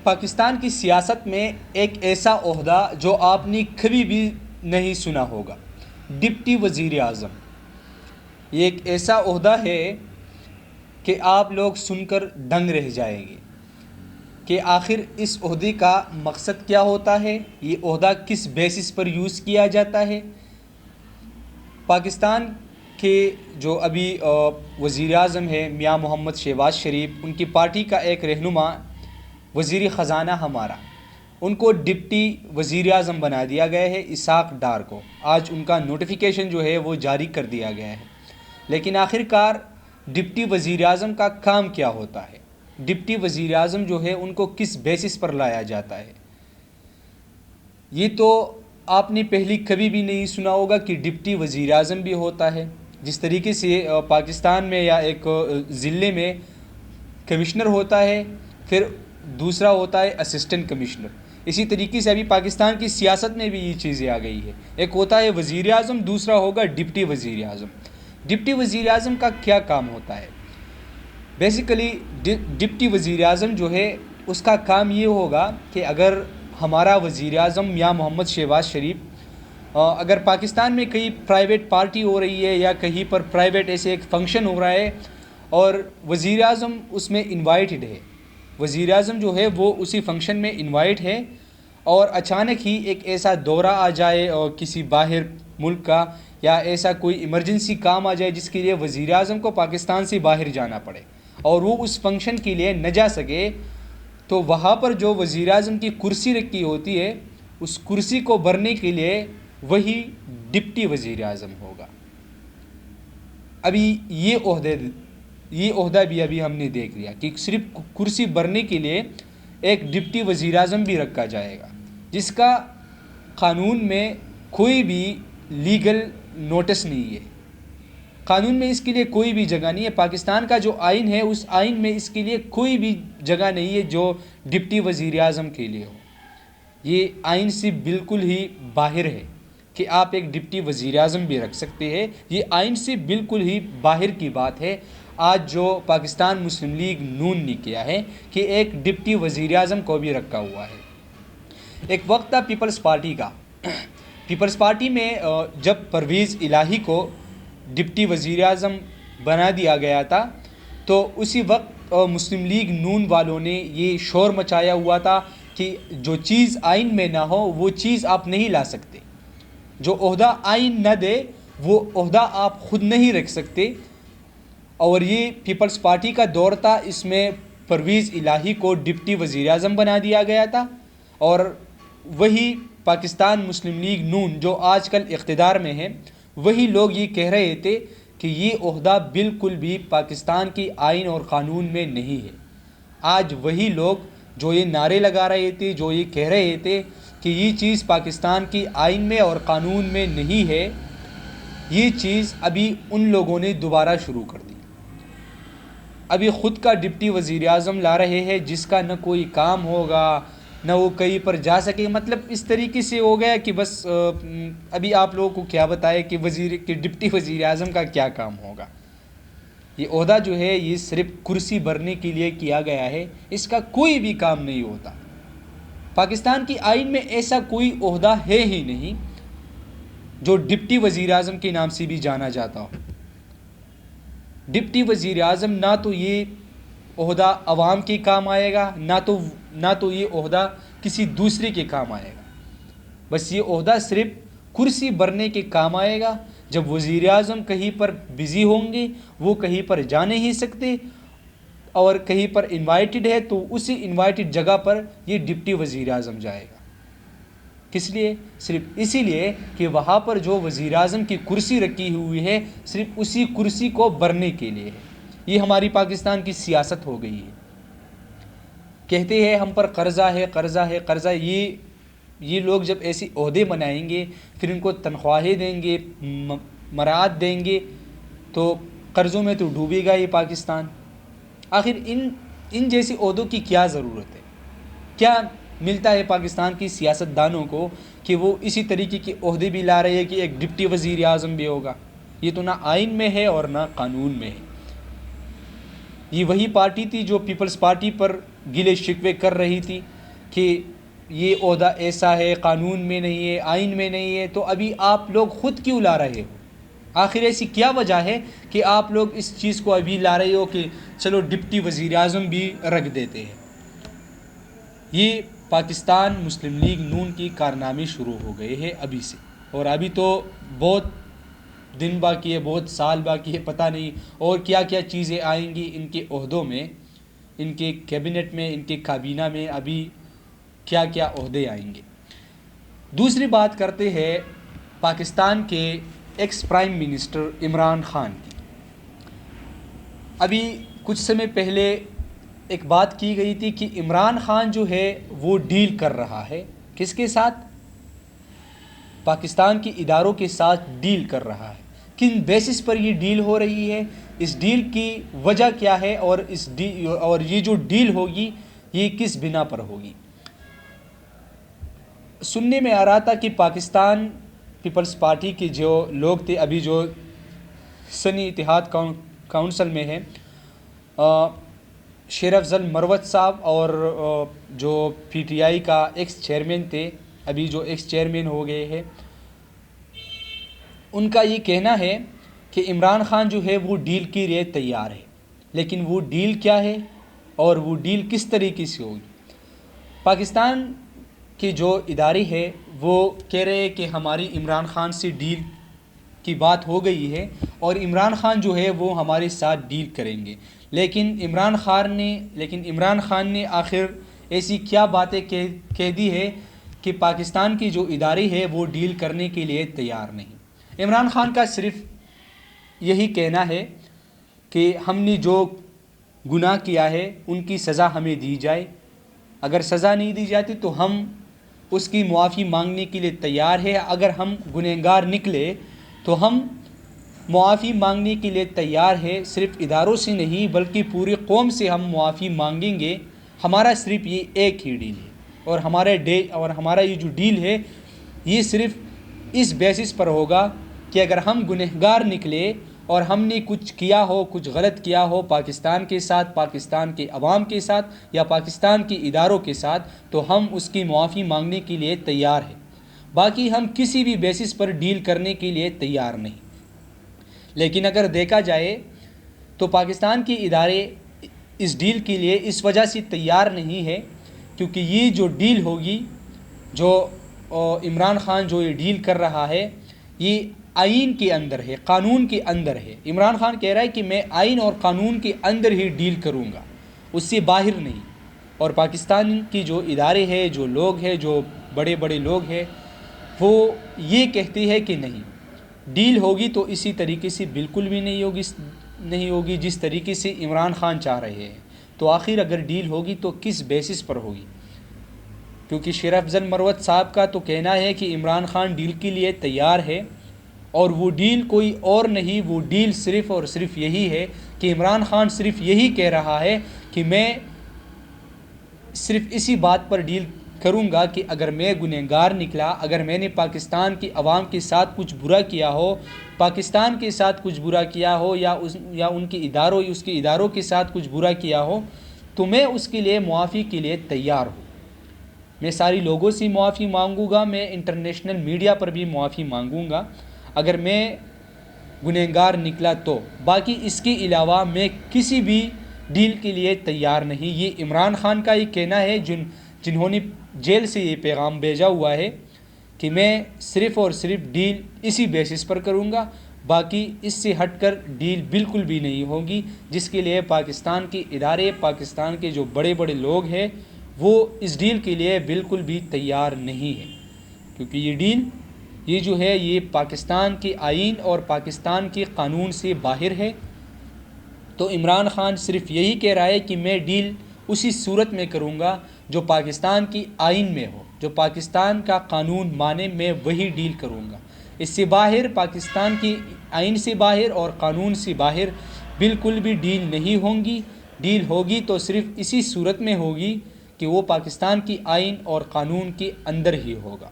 پاکستان کی سیاست میں ایک ایسا عہدہ جو آپ نے کبھی بھی نہیں سنا ہوگا، ڈپٹی وزیر اعظم۔ یہ ایک ایسا عہدہ ہے کہ آپ لوگ سن کر دنگ رہ جائیں گے کہ آخر اس عہدے کا مقصد کیا ہوتا ہے، یہ عہدہ کس بیسس پر یوز کیا جاتا ہے۔ پاکستان کے جو ابھی وزیر اعظم ہے میاں محمد شہباز شریف، ان کی پارٹی کا ایک رہنما وزیر خزانہ ہمارا، ان کو ڈپٹی وزیر اعظم بنا دیا گیا ہے، اسحاق ڈار کو۔ آج ان کا نوٹیفیکیشن جو ہے وہ جاری کر دیا گیا ہے۔ لیکن آخر کار ڈپٹی وزیر اعظم کا کام کیا ہوتا ہے، ڈپٹی وزیر اعظم جو ہے ان کو کس بیسس پر لایا جاتا ہے، یہ تو آپ نے پہلے کبھی بھی نہیں سنا ہوگا کہ ڈپٹی وزیر اعظم بھی ہوتا ہے۔ جس طریقے سے پاکستان میں یا ایک ضلع میں کمشنر ہوتا ہے، پھر دوسرا ہوتا ہے اسسٹنٹ کمشنر، اسی طریقے سے ابھی پاکستان کی سیاست میں بھی یہ چیزیں آ گئی ہے۔ ایک ہوتا ہے وزیر اعظم، دوسرا ہوگا ڈپٹی وزیر اعظم۔ ڈپٹی وزیر اعظم کا کیا کام ہوتا ہے؟ بیسیکلی ڈپٹی وزیر اعظم جو ہے اس کا کام یہ ہوگا کہ اگر ہمارا وزیر اعظم میاں محمد شہباز شریف اگر پاکستان میں کہیں پرائیویٹ پارٹی ہو رہی ہے یا کہیں پر پرائیویٹ ایسے ایک فنکشن ہو رہا ہے اور وزیر اعظم اس میں انوائٹڈ ہے، وزیر اعظم جو ہے وہ اسی فنکشن میں انوائٹ ہے، اور اچانک ہی ایک ایسا دورہ آ جائے اور کسی باہر ملک کا، یا ایسا کوئی ایمرجنسی کام آ جائے جس کے لیے وزیر اعظم کو پاکستان سے باہر جانا پڑے اور وہ اس فنکشن کے لیے نہ جا سکے، تو وہاں پر جو وزیر اعظم کی کرسی رکھی ہوتی ہے اس کرسی کو بھرنے کے لیے وہی ڈپٹی وزیر اعظم ہوگا۔ ابھی یہ عہدہ بھی ابھی ہم نے دیکھ لیا کہ صرف کرسی بھرنے کے لیے ایک ڈپٹی وزیر اعظم بھی رکھا جائے گا، جس کا قانون میں کوئی بھی لیگل نوٹس نہیں ہے، قانون میں اس کے لیے کوئی بھی جگہ نہیں ہے۔ پاکستان کا جو آئین ہے اس آئین میں اس کے لیے کوئی بھی جگہ نہیں ہے جو ڈپٹی وزیر اعظم کے لیے ہو۔ یہ آئین سے بالکل ہی باہر ہے کہ آپ ایک ڈپٹی وزیر اعظم بھی رکھ سکتے ہیں، یہ آئین سے بالکل ہی باہر کی بات ہے۔ آج جو پاکستان مسلم لیگ نون نے کیا ہے کہ ایک ڈپٹی وزیر اعظم کو بھی رکھا ہوا ہے۔ ایک وقت تھا پیپلز پارٹی کا، پیپلز پارٹی میں جب پرویز الہی کو ڈپٹی وزیر اعظم بنا دیا گیا تھا تو اسی وقت مسلم لیگ نون والوں نے یہ شور مچایا ہوا تھا کہ جو چیز آئین میں نہ ہو وہ چیز آپ نہیں لا سکتے، جو عہدہ آئین نہ دے وہ عہدہ آپ خود نہیں رکھ سکتے۔ اور یہ پیپلز پارٹی کا دور تھا، اس میں پرویز الہی کو ڈپٹی وزیر اعظم بنا دیا گیا تھا، اور وہی پاکستان مسلم لیگ نون جو آج کل اقتدار میں ہے، وہی لوگ یہ کہہ رہے تھے کہ یہ عہدہ بالکل بھی پاکستان کی آئین اور قانون میں نہیں ہے۔ آج وہی لوگ جو یہ نعرے لگا رہے تھے، جو یہ کہہ رہے تھے کہ یہ چیز پاکستان کی آئین میں اور قانون میں نہیں ہے، یہ چیز ابھی ان لوگوں نے دوبارہ شروع کر دی۔ ابھی خود کا ڈپٹی وزیر اعظم لا رہے ہیں جس کا نہ کوئی کام ہوگا نہ وہ کہیں پر جا سکے، مطلب اس طریقے سے ہو گیا کہ بس ابھی آپ لوگوں کو کیا بتائے کہ ڈپٹی وزیر اعظم کا کیا کام ہوگا۔ یہ عہدہ جو ہے یہ صرف کرسی بھرنے کے لیے کیا گیا ہے، اس کا کوئی بھی کام نہیں ہوتا۔ پاکستان کی آئین میں ایسا کوئی عہدہ ہے ہی نہیں جو ڈپٹی وزیر اعظم کے نام سے بھی جانا جاتا ہو۔ ڈپٹی وزیر اعظم نہ تو یہ عہدہ عوام کے کام آئے گا، نہ تو یہ عہدہ کسی دوسرے کے کام آئے گا، بس یہ عہدہ صرف کرسی بھرنے کے کام آئے گا۔ جب وزیر اعظم کہیں پر بزی ہوں گے، وہ کہیں پر جا نہیں سکتے اور کہیں پر انوائٹڈ ہے تو اسی انوائٹڈ جگہ پر یہ ڈپٹی وزیر اعظم جائے گا۔ کس لیے؟ صرف اسی لیے کہ وہاں پر جو وزیر اعظم کی کرسی رکھی ہوئی ہے صرف اسی کرسی کو بھرنے کے لیے ہے۔ یہ ہماری پاکستان کی سیاست ہو گئی ہے۔ کہتے ہیں ہم پر قرضہ ہے، قرضہ ہے، قرضہ۔ یہ لوگ جب ایسی عہدے بنائیں گے، پھر ان کو تنخواہیں دیں گے، مراعات دیں گے، تو قرضوں میں تو ڈوبے گا یہ پاکستان۔ آخر ان جیسی عہدوں کی کیا ضرورت ہے؟ کیا ملتا ہے پاکستان کی سیاست دانوں کو کہ وہ اسی طریقے کے عہدے بھی لا رہے ہیں کہ ایک ڈپٹی وزیر اعظم بھی ہوگا؟ یہ تو نہ آئین میں ہے اور نہ قانون میں ہے۔ یہ وہی پارٹی تھی جو پیپلز پارٹی پر گلے شکوے کر رہی تھی کہ یہ عہدہ ایسا ہے، قانون میں نہیں ہے، آئین میں نہیں ہے، تو ابھی آپ لوگ خود کیوں لا رہے ہو؟ آخر ایسی کیا وجہ ہے کہ آپ لوگ اس چیز کو ابھی لا رہے ہو کہ چلو ڈپٹی وزیر اعظم بھی رکھ دیتے ہیں؟ یہ پاکستان مسلم لیگ نون کی کارنامے شروع ہو گئے ہیں ابھی سے، اور ابھی تو بہت دن باقی ہے، بہت سال باقی ہے، پتہ نہیں اور کیا کیا چیزیں آئیں گی ان کے عہدوں میں، ان کے کیبنٹ میں، ان کے کابینہ میں ابھی کیا کیا عہدے آئیں گے۔ دوسری بات کرتے ہیں پاکستان کے ex prime minister Imran Khan کی۔ ابھی کچھ سمے پہلے ایک بات کی گئی تھی کہ عمران خان جو ہے وہ ڈیل کر رہا ہے، کس کے ساتھ؟ پاکستان کے اداروں کے ساتھ ڈیل کر رہا ہے۔ کن بیسس پر یہ ڈیل ہو رہی ہے، اس ڈیل کی وجہ کیا ہے، اور یہ جو ڈیل ہوگی یہ کس بنا پر ہوگی؟ سننے میں آ رہا تھا کہ پاکستان پیپلز پارٹی کے جو لوگ تھے، ابھی جو سنی اتحاد کونسل میں ہے، شیر افضل مروت صاحب اور جو پی ٹی آئی کا ایکس چیئرمین تھے، ابھی جو ایکس چیئرمین ہو گئے ہیں، ان کا یہ کہنا ہے کہ عمران خان جو ہے وہ ڈیل کے لیے تیار ہے، لیکن وہ ڈیل کیا ہے اور وہ ڈیل کس طریقے سے ہوگی؟ پاکستان کے جو ادارے ہیں وہ کہہ رہے ہیں کہ ہماری عمران خان سے ڈیل کی بات ہو گئی ہے اور عمران خان جو ہے وہ ہمارے ساتھ ڈیل کریں گے، لیکن عمران خان نے آخر ایسی کیا باتیں کہہ دی ہے کہ پاکستان کے جو ادارے ہیں وہ ڈیل کرنے کے لیے تیار نہیں۔ عمران خان کا صرف یہی کہنا ہے کہ ہم نے جو گناہ کیا ہے ان کی سزا ہمیں دی جائے، اگر سزا نہیں دی جاتی تو ہم اس کی معافی مانگنے کے لیے تیار ہے، اگر ہم گنہگار نکلے تو ہم معافی مانگنے کے لیے تیار ہے، صرف اداروں سے نہیں بلکہ پوری قوم سے ہم معافی مانگیں گے۔ ہمارا صرف یہ ایک ہی ڈیل ہے، اور ہمارا یہ جو ڈیل ہے یہ صرف اس بیسس پر ہوگا کہ اگر ہم گنہگار نکلے اور ہم نے کچھ کیا ہو، کچھ غلط کیا ہو پاکستان کے ساتھ، پاکستان کے عوام کے ساتھ یا پاکستان کے اداروں کے ساتھ، تو ہم اس کی معافی مانگنے کے لیے تیار ہیں، باقی ہم کسی بھی بیسس پر ڈیل کرنے کے لیے تیار نہیں۔ لیکن اگر دیکھا جائے تو پاکستان کے ادارے اس ڈیل کے لیے اس وجہ سے تیار نہیں ہے کیونکہ یہ جو ڈیل ہوگی، جو عمران خان جو یہ ڈیل کر رہا ہے، یہ آئین کے اندر ہے، قانون کے اندر ہے۔ عمران خان کہہ رہا ہے کہ میں آئین اور قانون کے اندر ہی ڈیل کروں گا، اس سے باہر نہیں۔ اور پاکستان کی جو ادارے ہیں، جو لوگ ہیں، جو بڑے بڑے لوگ ہیں، وہ یہ کہتے ہیں کہ نہیں، ڈیل ہوگی تو اسی طریقے سے بالکل بھی نہیں ہوگی جس طریقے سے عمران خان چاہ رہے ہیں۔ تو آخر اگر ڈیل ہوگی تو کس بیسس پر ہوگی؟ کیونکہ شیر افضل مروت صاحب کا تو کہنا ہے کہ عمران خان ڈیل کے لیے تیار ہے، اور وہ ڈیل کوئی اور نہیں، وہ ڈیل صرف اور صرف یہی ہے کہ عمران خان صرف یہی کہہ رہا ہے کہ میں صرف اسی بات پر ڈیل کروں گا کہ اگر میں گنہگار نکلا، اگر میں نے پاکستان کی عوام کے ساتھ کچھ برا کیا ہو، پاکستان کے ساتھ کچھ برا کیا ہو، یا ان کے اس کے اداروں کے ساتھ کچھ برا کیا ہو، تو میں اس کے لیے معافی کے لیے تیار ہوں۔ میں ساری لوگوں سے معافی مانگوں گا، میں انٹرنیشنل میڈیا پر بھی معافی مانگوں گا اگر میں گنہگار نکلا تو، باقی اس کے علاوہ میں کسی بھی ڈیل کے لیے تیار نہیں۔ یہ عمران خان کا یہ کہنا ہے جنہوں نے جیل سے یہ پیغام بھیجا ہوا ہے کہ میں صرف اور صرف ڈیل اسی بیسس پر کروں گا، باقی اس سے ہٹ کر ڈیل بالکل بھی نہیں ہوگی، جس کے لیے پاکستان کے ادارے، پاکستان کے جو بڑے بڑے لوگ ہیں وہ اس ڈیل کے لیے بالکل بھی تیار نہیں ہے، کیونکہ یہ ڈیل یہ جو ہے یہ پاکستان کے آئین اور پاکستان کے قانون سے باہر ہے۔ تو عمران خان صرف یہی کہہ رہا ہے کہ میں ڈیل اسی صورت میں کروں گا جو پاکستان کی آئین میں ہو، جو پاکستان کا قانون مانے، میں وہی ڈیل کروں گا۔ اس سے باہر، پاکستان کی آئین سے باہر اور قانون سے باہر بالکل بھی ڈیل نہیں ہوں گی۔ ڈیل ہوگی تو صرف اسی صورت میں ہوگی کہ وہ پاکستان کی آئین اور قانون کے اندر ہی ہوگا۔